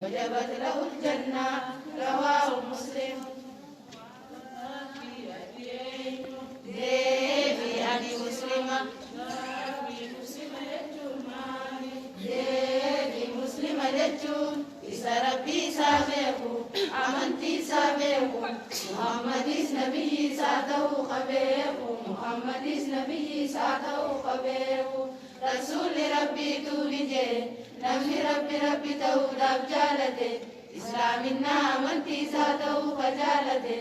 وجبت له الجنة. رواه مسلم. deebi ani muslima deebi muslima jechuun isa rabbii isaa beeku amantii isaa beeku muhammadis nabiyyi isaa ta'uu qabeeku muhammadis nabiyyi isaa ta'uu qabeeku rasuulli rabbiitu ni jee namni rabbi ta'uudhaaf jaalate islaaminaa amantii isaa ta'uu ka jaalate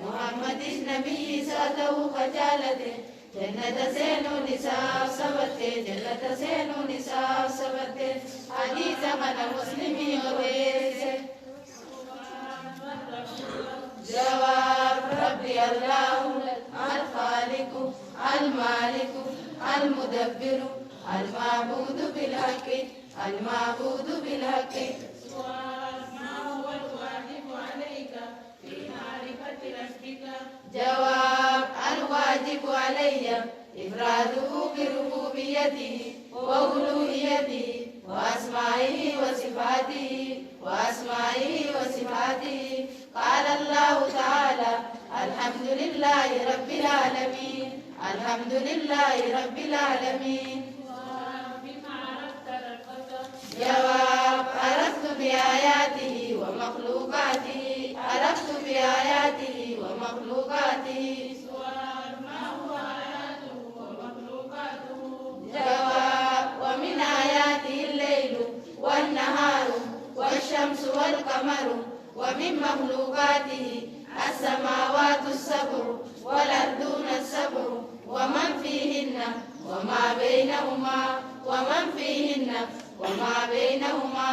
muhammadis nabiyyi isaa ta'uu ka jaalate jannata seenuun isaaf sabatte jannata seenuun isaaf sabatte hadiisa kana muslimii odeesse. جواب ربي الله الخالق المالك المدبر المعبود بالحق المعبود بالحق. جواب الواجب علي إفراده بربوبيته وألوهيته وأسمائه وصفاته قال الله تعالى الحمد لله رب العالمين الحمد لله رب العالمين. جواب عرفت بآياته ومخلوقاته عرفت بآياته ومخلوقاته. ما هو آياته ومخلوقاته؟ جواب ومن آياته الليل والنهار والشمس والقمر ومن مخلوقاته السماوات السبع والأرضون السبع ومن فيهن وما بينهما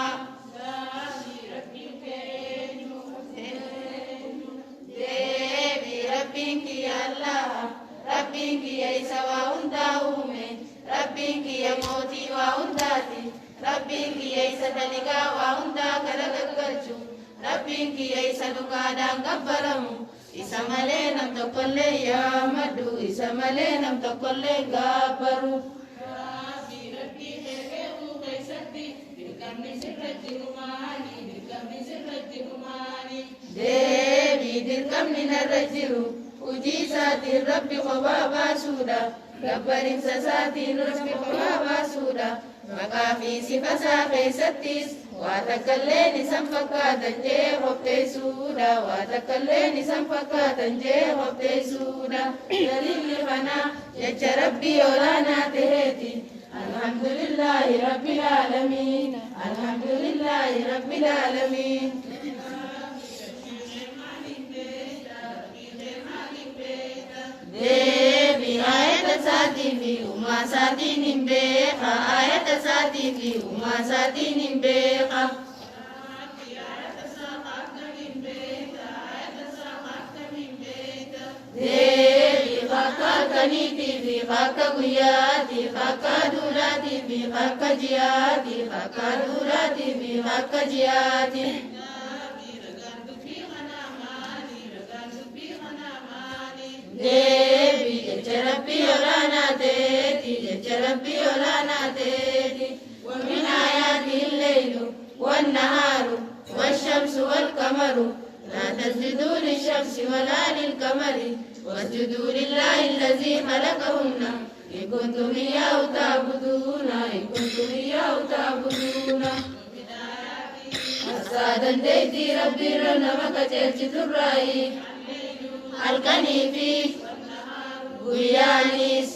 deebi rabbiin kiyya Allah rabbiin kiyya isa waa hundaa uume rabbiin kiyya mootii waa hundaati rabbiin kiyya isa daligaa waa hundaa kala gaggalchu rabbiin kiyya isa dhugaadhaan gabbaramu isa malee nam tokkollee yaammadhu isa malee nam tokkollee gabbaru. deebi dirqamni narra jiru hujii isaatiin rabbi kophaa baasuudha gabbarinsa isaatiin rabbi kophaa baasuudha maqaa fi sifa isaa keessattis waa takkalleen isan fakkaatan jee qopheessuudha waa takkalleen isan fakkaatan jee qopheessuudha daliilli kanaa jecha rabbii olaanaa taheeti. alhamdulillahi rabbil aalamiin alhamdulillahi rabbil aalamiin. deebi ayata isaatii fi uumaa isaatiin hin beeka ayata isaatii fi uumaa isaatiin hin beeka. deebi akka halkaniitii fi akka guyyaatii akka duulaatii fi akka ji'aatii akka duulaatii fi akka ji'aatii. deebi jecha rabbii olaanaa ta'eeti jecha rabbii olaanaa ta'eeti. ومن آياته الليل والنهار والشمس والقمر لا تسجدوا للشمس ولا للقمر واسجدوا لله الذي خلقهن إن كنتم إياه تعبدون إن كنتم إياه تعبدون. أستاذ ديتي ربي رنمك تلجت الرأي halkanii fi guyyaanis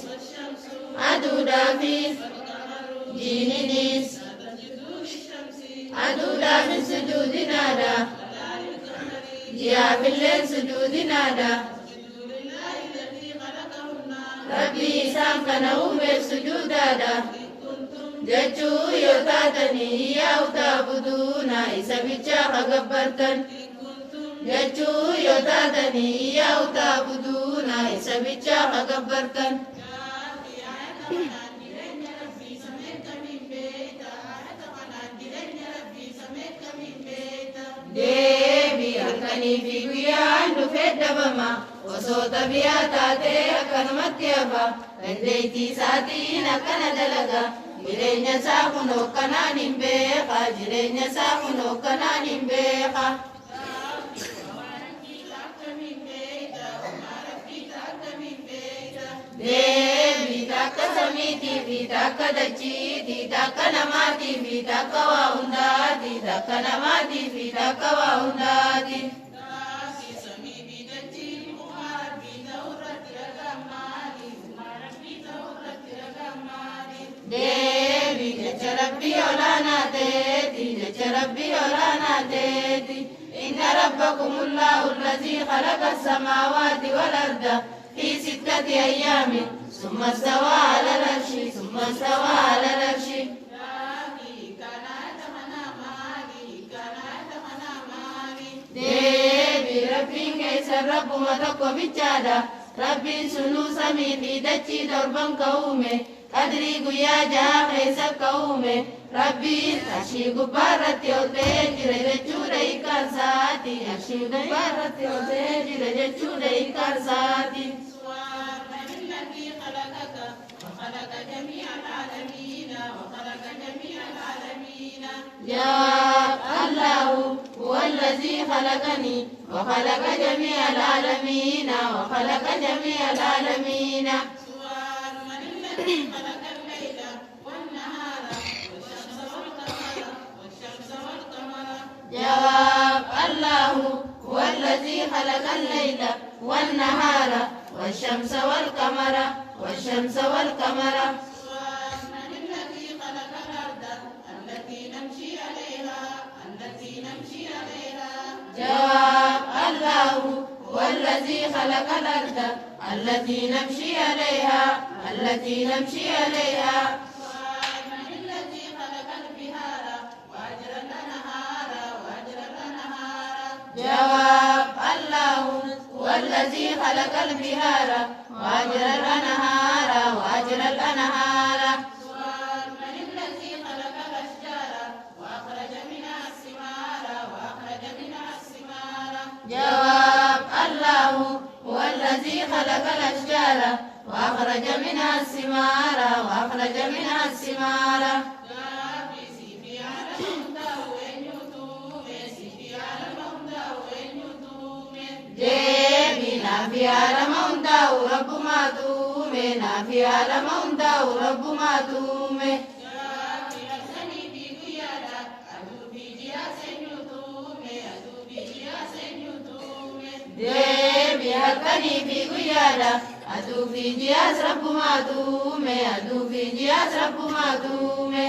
aduudhaa fi jiininis aduudhaafin sujuudinaadha ji'aafilleen sujuudinaadha rabbii isaan kana uumeef sujuudaadha jechuu yoo taatanii iyyaa utaabuduuna isa bichaa hagabbartan jechuu yoo taatanii iyyaa utaabuduuna isa bichaa hagabbartan. deebi halkanii fi guyyaan dhufee dhabama osoo tabiyaa taatee akkanumatti hafa dandeettii isaatiin akkana dalaga jireenya isaa kunoo kanaan hin beeka jireenya isaa kunoo kanaan hin beeka. Deebii takka samiitii fi takka dachiitii takka namaatii fi takka waa hundaati takka namaatii fi takka waa hundaati. Deebii jecha rabbii olaanaa teeti jecha rabbii olaanaa teeti. Inna rabbakumullahu allazii khalaqa as-samaawaati wal arda في 6 أيام ثم استوى على العرش ثم استوى على العرش. Deebi rabbiin keessa rabbuma tokko bichaadha. Rabbiin sunuu samii fi dachii torban ka uume. Qadrii guyyaa jaha keessa ka uume. Rabbiin arshii gubbaarratti ol ta'ee jira jechuudha hiikkaansaati. Arshii gubbaarratti ol ta'ee jira jechuudha hiikkaansaati. جواب الله هو الذي خلقني وخلق جميع العالمين وخلق جميع العالمين. سؤال من الذي خلق الليل والنهار والشمس والقمر. جواب الله هو الذي خلق الليل والنهار والشمس والقمر والشمس والقمر. جواب الله هو الذي خلق الأرض التي نمشي عليها التي نمشي عليها. من الذي خلق البحار وأجرى الأنهار وأجرى الأنهار. جواب الله هو الذي خلق البحار وأجرى الأنهار وأجرى الأنهار. من الذي خلق الأشجار وأخرج منها الثمار وأخرج منها الثمار. جواب الله هو الذي خلق الأشجار وأخرج منها الثمار وأخرج منها الثمار. Deebi naafi alama hundaa'u rabbumaa tuume naafi alama hundaa'u rabbumaa tuume. Deebi halkanii fi guyyaadha aduu fi ji'aas rabbumaa tuume aduu fi ji'aas rabbumaa tuume.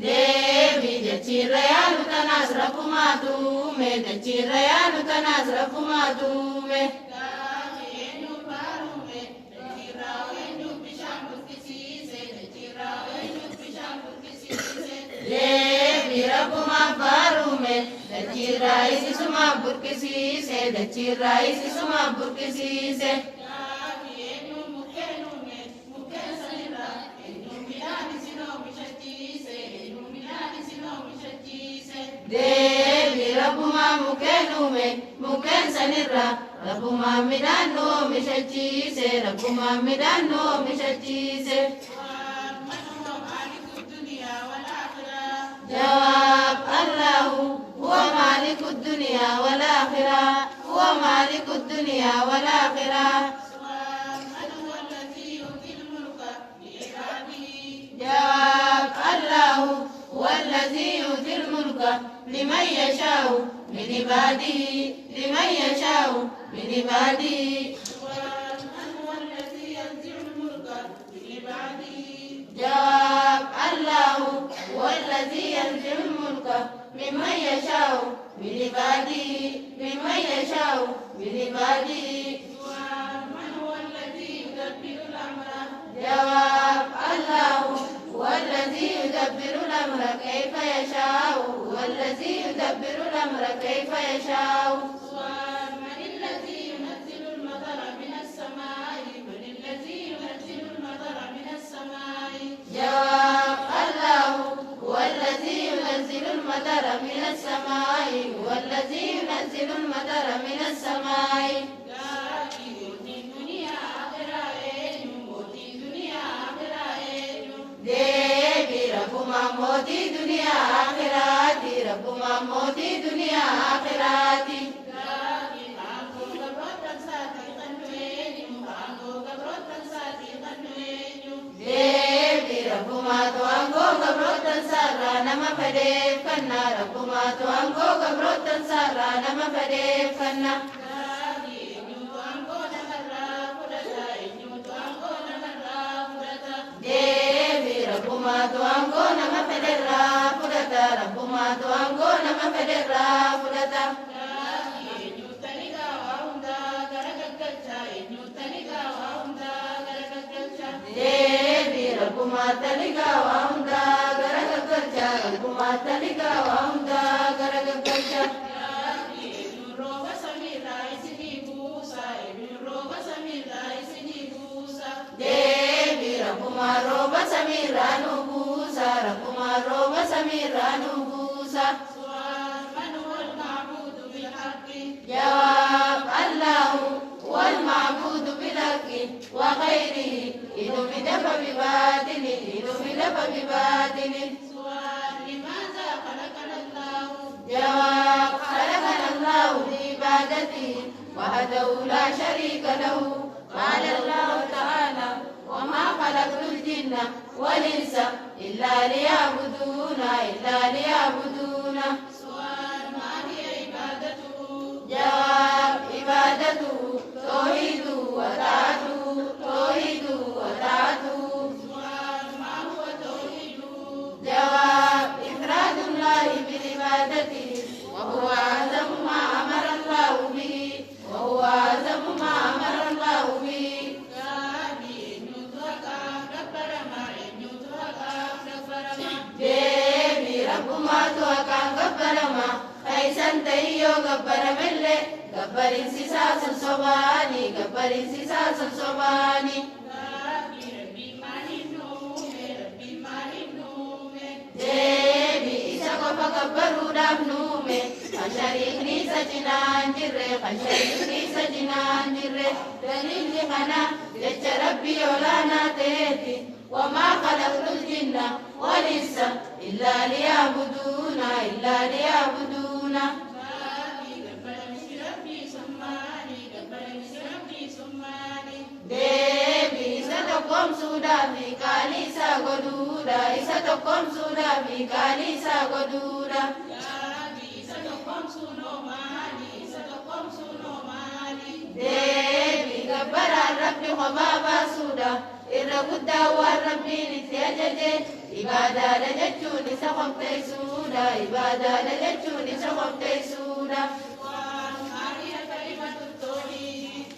Deebi jechirra yaanu tanaas rabbumaa tuume jechirra yaanu tanaas rabbumaa tuume. Deebi rabbumaa faarume dachirraa isisumaa burqisiise dachirraa isisumaa burqisiise. Deebi rabbumaa mukkeen uume mukkeen sanirraa rabbumaa midhaan nu oomishachiise rabbumaa midhaan nu oomishachiise. جواب الله هو مالك الدنيا والآخرة هو مالك الدنيا والآخرة. من هو الذي يؤتي الملك لعباده. جواب الله هو الذي يؤتي الملك لمن يشاء من عباده لمن يشاء من عباده. من هو الذي ينزع الملك من عباده. جواب الله هو الذي ينزع الملك ممن يشاء من عباده ممن يشاء من عباده. من هو الذي يدبر الأمر. جواب الله هو الذي يدبر الأمر كيف يشاء هو الذي يدبر الأمر كيف يشاء. من الذي ينزل المطر من السماء من الذي ينزل المطر من السماء. جواب الله هو الذي ينزل المطر من السماء هو الذي ينزل المطر من السماء. موتي دنيا آخراتي ربما موتي دنيا آخراتي ربما توانغو gabrotan sarra nama fedef kanna rabbuma توانغو gabrotan sarra nama fedef kanna devi rabbuma توانغو nama federra fudata rabbuma توانغو nama federra fudata Rabbuma taliga wahunda garaga kerja Rabbuma taliga wahunda garaga kerja roba samira isini busa roba samira isini busa devi Rabbuma roba samira nubusa Rabbuma roba samira nubusa man wal ma'budu bil haqqi jawab Allahu wal ma'budu bil haqqi wa ghairihi إنه بدفع بباطل إنه بدفع بباطل سؤال لماذا خلقنا الله جواب خلقنا الله لعبادته وحده لا شريك له قال الله تعالى وما خلقت الجن والإنس إلا ليعبدون سؤال ما هي عبادته جواب عبادته توحيد وطاعته توحيد جواب إفراد الله بالعبادة وهو أعظم ما أمر الله به devi rabbuma tuakan gabbarama kaisan tayyo gabbaramelle gabbarin sisasun sobani devi isa qofa gabbaruudhaaf nuume kan shariikni isa cinaan jirre daliilli kana jecha rabbii olaanaa ta'eeti wamaa khalaqtul jinna wal insa illaa liya'buduuna deebi isa tokkoomsuudhaaf qaali isaa godhuudha deebi gabbaraan rabbi kophaa baasuudha irra guddaa waan rabbiin itti ajaje ibaadaadha jechuun isa qopheessuudha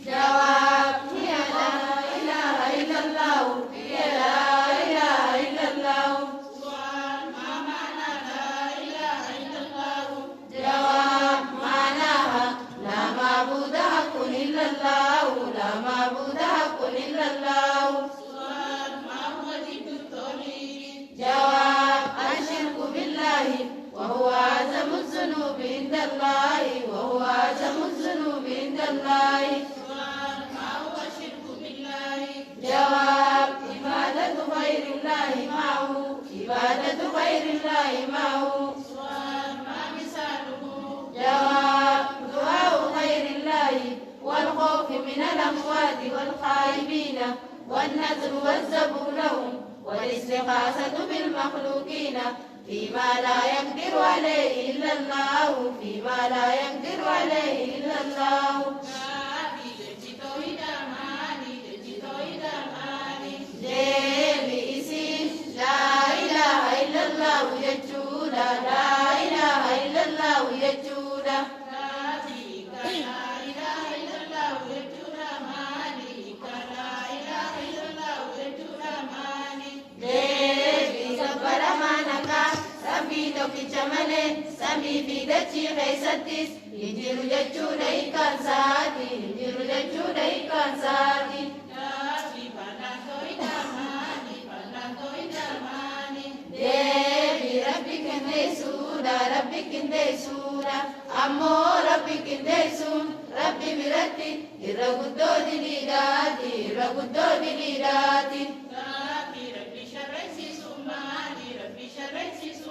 jawaab hiya laa ilaaha illallah jawaab maanaaha laa maabuuda haqqun illallah جواب الشرك بالله وهو أعظم الذنوب عند الله ما هو الشرك بالله جواب عبادة غير الله معه ما مثاله جواب دعاء غير الله والخوف من الأموات والخائبين والنذر والذبح لهم والاستغاثة بالمخلوقين فيما لا يقدر عليه إلا الله deebi isin laa ilaaha illallah jechuudha Rabbii tokkicha malee samii fi dachii keessattis hin jiru jechuudha hiikaan isaati. Deebi rabbi qindeessuudha ammoo rabbi qindeessuun rabbi biratti irra guddoo diliidhaati. Rabbi sharreessisuun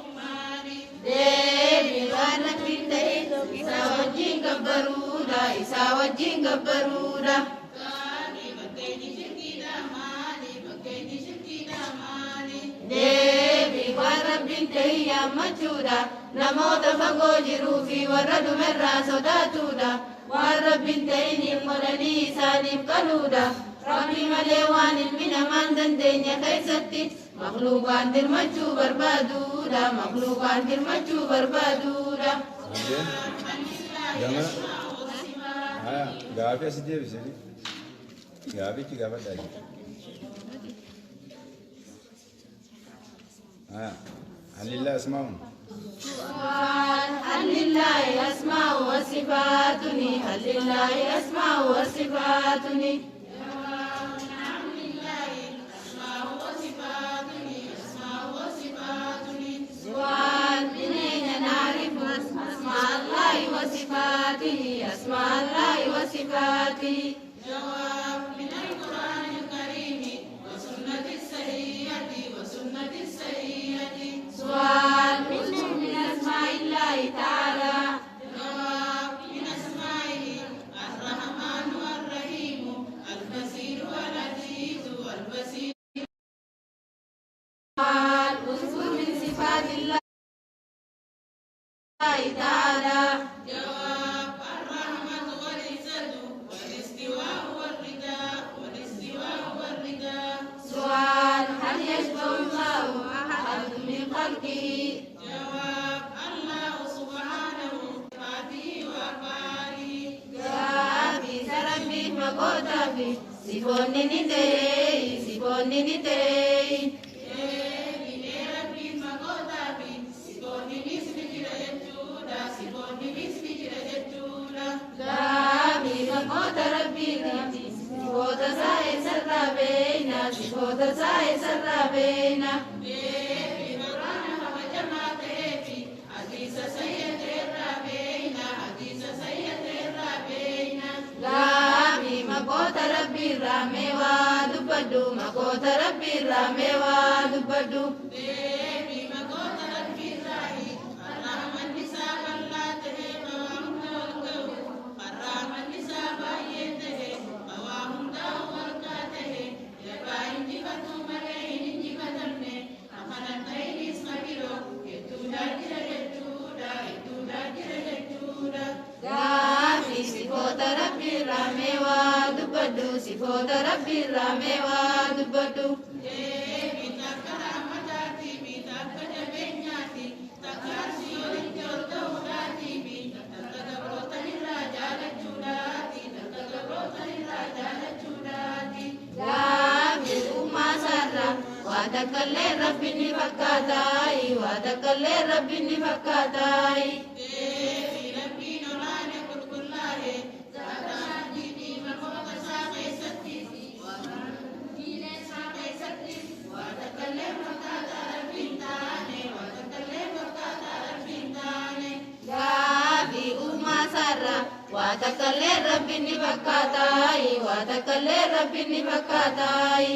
gabbaruudha. Deebii waan rabbiin ta'e yaammachuudha. Namoota fagoo jiruu fi warra dhumerraa sodaatuudha. Waan rabbiin ta'iniif godhanii isaaniif qaluudha. Rabbi malee waan ilmi namaan dandeenya keessatti makluuqaan dirmachuu barbaaduudha. Makluuqaan dirmachuu barbaaduudha. Gaafi asii deebisanii gaafichi gaafadhaa هل لله أسماء؟ هل لله أسماء وصفات؟ هل لله أسماء وصفات؟ نعم لله أسماء وصفات. أسماء وصفات. سؤال من أين نعرف أسماء الله وصفاته؟ أسماء الله وصفاته. جواب من القرآن الكريم وسنة السيئة وسنة السيئة. سؤال من أسماء الله تعالى. جواب من أسمائه الرحمن والرحيم البصير والعزيز والبصير. سؤال اذكر من صفات الله تعالى. جواب الرحمة والعزة والاستواء والرداء والاستواء والرداء. سؤال هل يشبه الله أحد من خلقه؟ جواب الله سبحانه بصفاته وأفعاله. جواب سربي مقوتا في سيفوني نتي سيفوني نتي. Sifoota rabbiiti sifoota saa'e sarara beeyna sifoota saa'e sarara beeyna. Deebii quraana kabajamaa ta'eefi hadiisa sayyateerraa beeyna hadiisa sayyateerraa beeyna. Gaabii maqoota rabbiirraa mee waa dubbadhu maqoota rabbiirraa mee waa dubbadhu. Deebii maqoota rabbiirraahi arraaman isaa bal'aa ta'ee bawaa hunda ol ga'u arraaman isaa baay'ee ta'e bawaa hundaa walqaa ta'e jabaa injifatu malee hin injifatamne akanan ta'inis qabiroo hedduudhaa jira jechuudha hedduudhaa jira jechuudha. Gaabii sifoota rabbiirraa mee waa dubbadhu sifoota rabbiirraa mee waa dubbadhu. Deebii takka rahmataatii fi takka jabeenyaati takka arsiyoo itti ol ta'uudhaatii fi takka gabrootanirraa jaalachuudhaati takka gabrootanirraa jaalachuudhaati. Gaabii uumaa isaarraa waa takkallee rabbi ni fakkaataayi waa takkallee rabbi ni fakkaataayi. Deebii rabbiin olaane qulqullaa'e zaataa diinii maqoota isaa keessatti diinee isaa keessatti waa takkallee fakkaataa rabbiin taane waa takkallee fakkaataa rabbiin taane. Gaabii uumaa isaarraa waa takkallee rabbi ni fakkaataayi waa takkallee rabbi ni fakkaataayi.